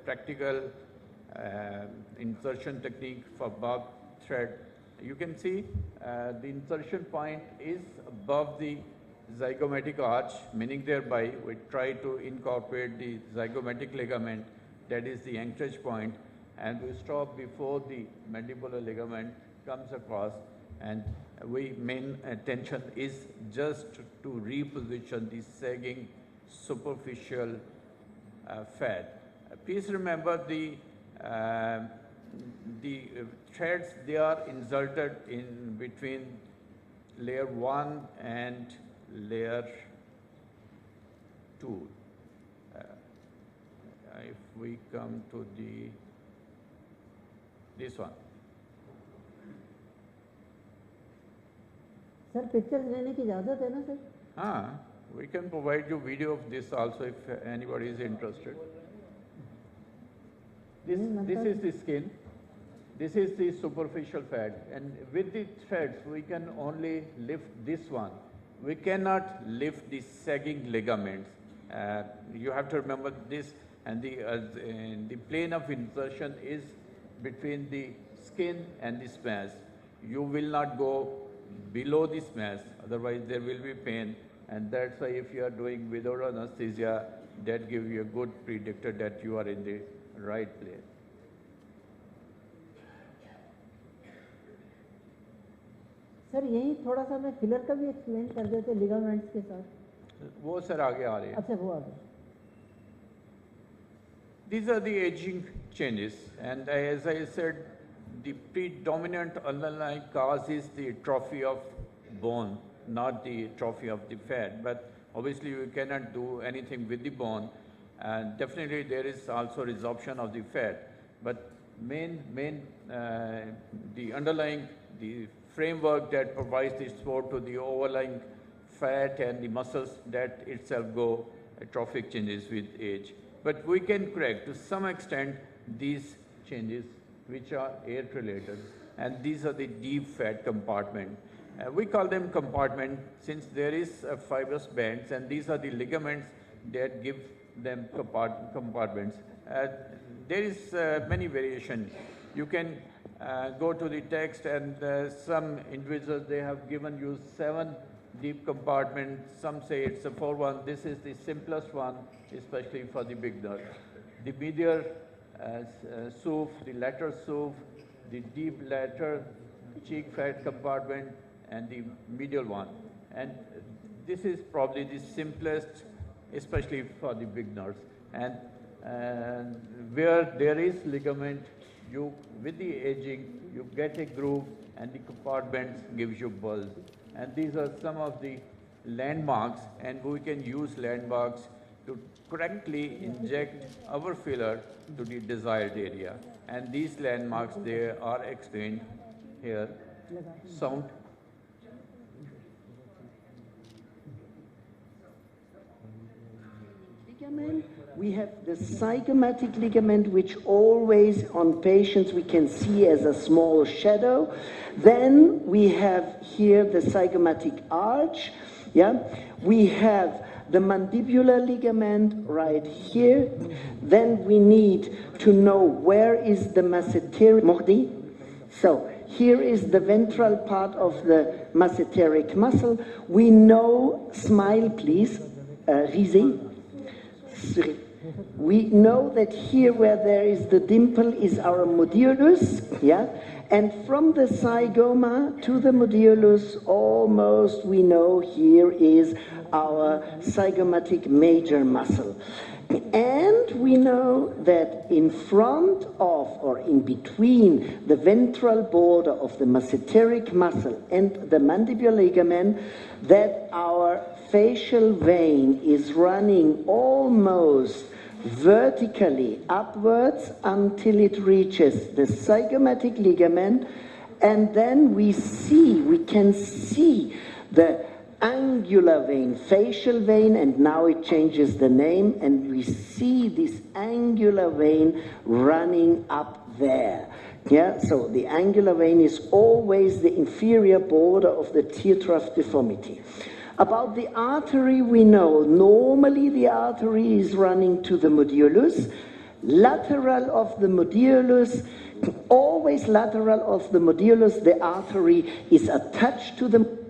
practical insertion technique for barb thread. You can see the insertion point is above the zygomatic arch, meaning thereby we try to incorporate the zygomatic ligament, that is the anchorage point, and we stop before the mandibular ligament comes across, and main attention is just to reposition the sagging superficial fat. Please remember the threads, they are inserted in between layer 1 and layer 2. If we come to this one. Sir, pictures लेने की इजाज़त है ना sir? हाँ, we can provide you video of this also if anybody is interested. This is the skin. This is the superficial fat, and with the threads we can only lift this one. We cannot lift the sagging ligaments. You have to remember this, and the plane of insertion is between the skin and the smash. You will not go below the smash, otherwise there will be pain, and that's why if you are doing without anesthesia, that gives you a good predictor that you are in the right place. Sir यही थोड़ा सा मैं filler का भी explain कर देते ligaments के साथ। वो सर आगे आ रहे हैं। अच्छा वो आगे। These are the aging changes, and as I said, the predominant underlying cause is the atrophy of bone, not the atrophy of the fat. But obviously we cannot do anything with the bone, and definitely there is also resorption of the fat. But the underlying, the framework that provides the support to the overlying fat and the muscles, that itself go atrophic changes with age. But we can correct to some extent these changes which are age-related, and these are the deep fat compartment. We call them compartment since there is fibrous bands, and these are the ligaments that give them compartments. There is many variation. You can go to the text, and some individuals, they have given you 7 deep compartments. Some say it's a 4-1. This is the simplest one, especially for the beginner. The medial SOOF, the lateral SOOF, the deep lateral cheek fat compartment, and the medial one. And this is probably the simplest, especially for the beginners. And where there is ligament, with the aging, you get a groove, and the compartments gives you bulge. And these are some of the landmarks, and we can use landmarks to correctly inject our filler to the desired area. And these landmarks, they are explained here. Sound. Ligament. We have the zygomatic ligament, which always on patients we can see as a small shadow. Then we have here the zygomatic arch. Yeah, we have the mandibular ligament right here. Then we need to know where is the masseteric Mordi. So here is the ventral part of the masseteric muscle. We know, smile please, Rizé. We know that here where there is the dimple is our modulus, yeah? And from the zygoma to the modulus, almost we know here is our zygomatic major muscle. And we know that in front of or in between the ventral border of the masseteric muscle and the mandibular ligament, that our facial vein is running almost vertically upwards until it reaches the zygomatic ligament, and then we can see the angular vein, facial vein, and now it changes the name, and we see this angular vein running up there. Yeah, so the angular vein is always the inferior border of the tear trough deformity. About the artery, we know normally the artery is running to the modulus, lateral of the modulus, always lateral of the modulus, the artery is attached to the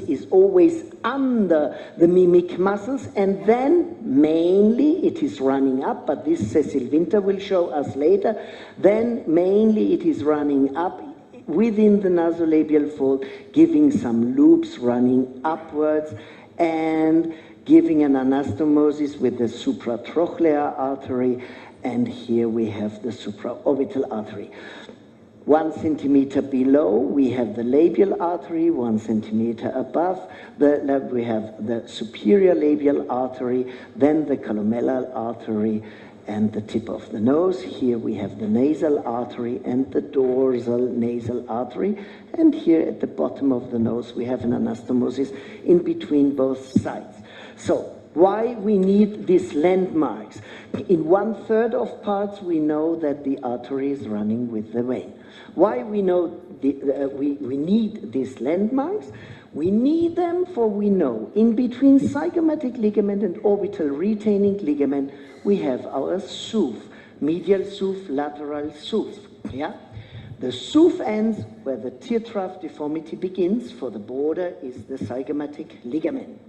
is always under the mimic muscles, and then mainly it is running up, but this Cecil Winter will show us later. Then mainly it is running up within the nasolabial fold, giving some loops running upwards and giving an anastomosis with the supratrochlear artery, and here we have the supraorbital artery. 1 centimeter below, we have the labial artery. 1 centimeter above, we have the superior labial artery, then the columellar artery, and the tip of the nose. Here we have the nasal artery and the dorsal nasal artery. And here at the bottom of the nose, we have an anastomosis in between both sides. So, why we need these landmarks? In 1/3 of parts, we know that the artery is running with the vein. Why we know we need these landmarks? We need them for we know in between zygomatic ligament and orbital retaining ligament, we have our SUV, medial SUV, lateral SUV. Yeah? The SUV ends where the tear trough deformity begins. For the border is the zygomatic ligament.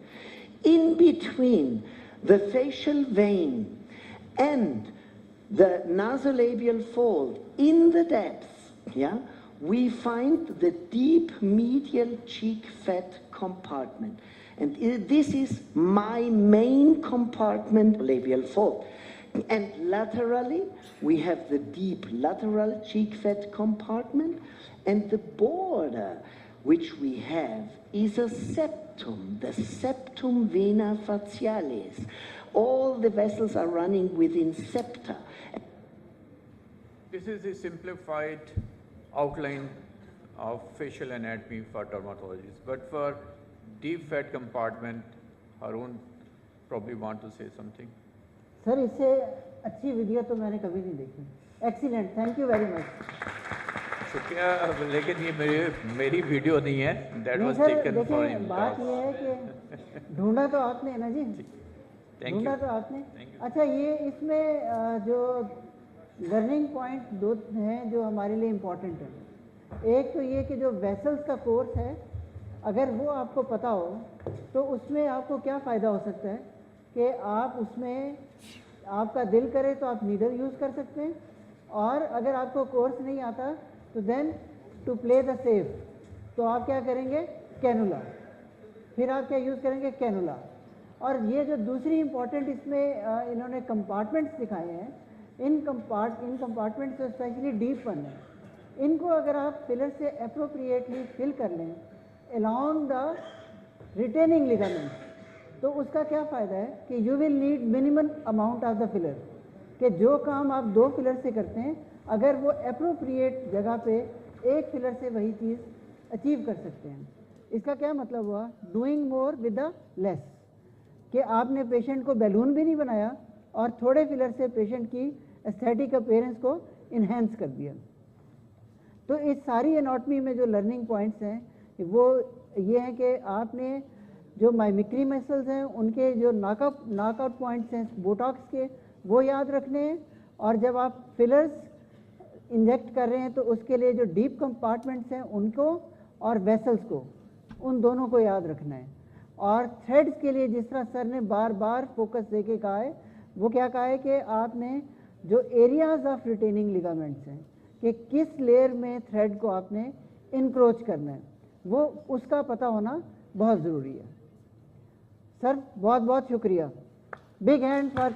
In between the facial vein and the nasolabial fold, in the depth, yeah, we find the deep medial cheek fat compartment. And this is my main compartment, labial fold. And laterally, we have the deep lateral cheek fat compartment, and the border which we have is a septum, the septum vena facialis. All the vessels are running within septa. This is a simplified outline of facial anatomy for dermatologists. But for deep fat compartment, Haroon probably want to say something. Sir इससे अच्छी video तो मैंने कभी नहीं देखी. Excellent, thank you very much. शुक्रिया, लेकिन ये मेरी वीडियो नहीं है. That was taken for him. बात ये है कि ढूंढा तो आपने है ना जी. ढूंढा तो आपने. अच्छा, ये इसमें जो लर्निंग पॉइंट 2 हैं जो हमारे लिए इम्पोर्टेंट है. एक तो ये कि जो वेसल्स का कोर्स है, अगर वो आपको पता हो तो उसमें आपको क्या फ़ायदा हो सकता है कि आप उसमें आपका दिल करे तो आप नीडल यूज़ कर सकते हैं, और अगर आपको कोर्स नहीं आता तो then to play the safe तो आप क्या करेंगे, कैनुला. फिर आप क्या यूज़ करेंगे, कैनुला. और ये जो दूसरी इम्पॉर्टेंट इसमें इन्होंने कंपार्टमेंट्स दिखाए हैं, इन कंपार्टमेंट्स तो स्पेशली डीप वन है, इनको अगर आप फिलर से अप्रोप्रिएटली फिल कर लें अलोंग द रिटेनिंग लिगामेंट्स, तो उसका क्या फ़ायदा है कि you will need minimum amount of the filler, कि जो काम आप 2 फिलर से करते हैं अगर वो अप्रोप्रिएट जगह पे एक फिलर से वही चीज़ अचीव कर सकते हैं. इसका क्या मतलब हुआ, doing more with the less, कि आपने पेशेंट को बैलून भी नहीं बनाया और थोड़े फिलर से पेशेंट की एस्थेटिक अपीयरेंस को इन्हेंस कर दिया. तो इस सारी एनाटॉमी में जो लर्निंग पॉइंट्स हैं वो ये हैं कि आपने जो माइमिक्री मसल्स हैं उनके जो नॉकआउट पॉइंट्स हैं बोटॉक्स के, वो याद रखने हैं, और जब आप फिलर्स इंजेक्ट कर रहे हैं तो उसके लिए जो डीप कंपार्टमेंट्स हैं उनको और वेसल्स को, उन दोनों को याद रखना है. और थ्रेड्स के लिए जिस तरह सर ने बार बार फोकस देके कहा है, वो क्या कहा है कि आपने जो एरियाज ऑफ रिटेनिंग लिगामेंट्स हैं कि किस लेयर में थ्रेड को आपने इनक्रोच करना है, वो उसका पता होना बहुत ज़रूरी है. सर बहुत बहुत शुक्रिया. Big hand for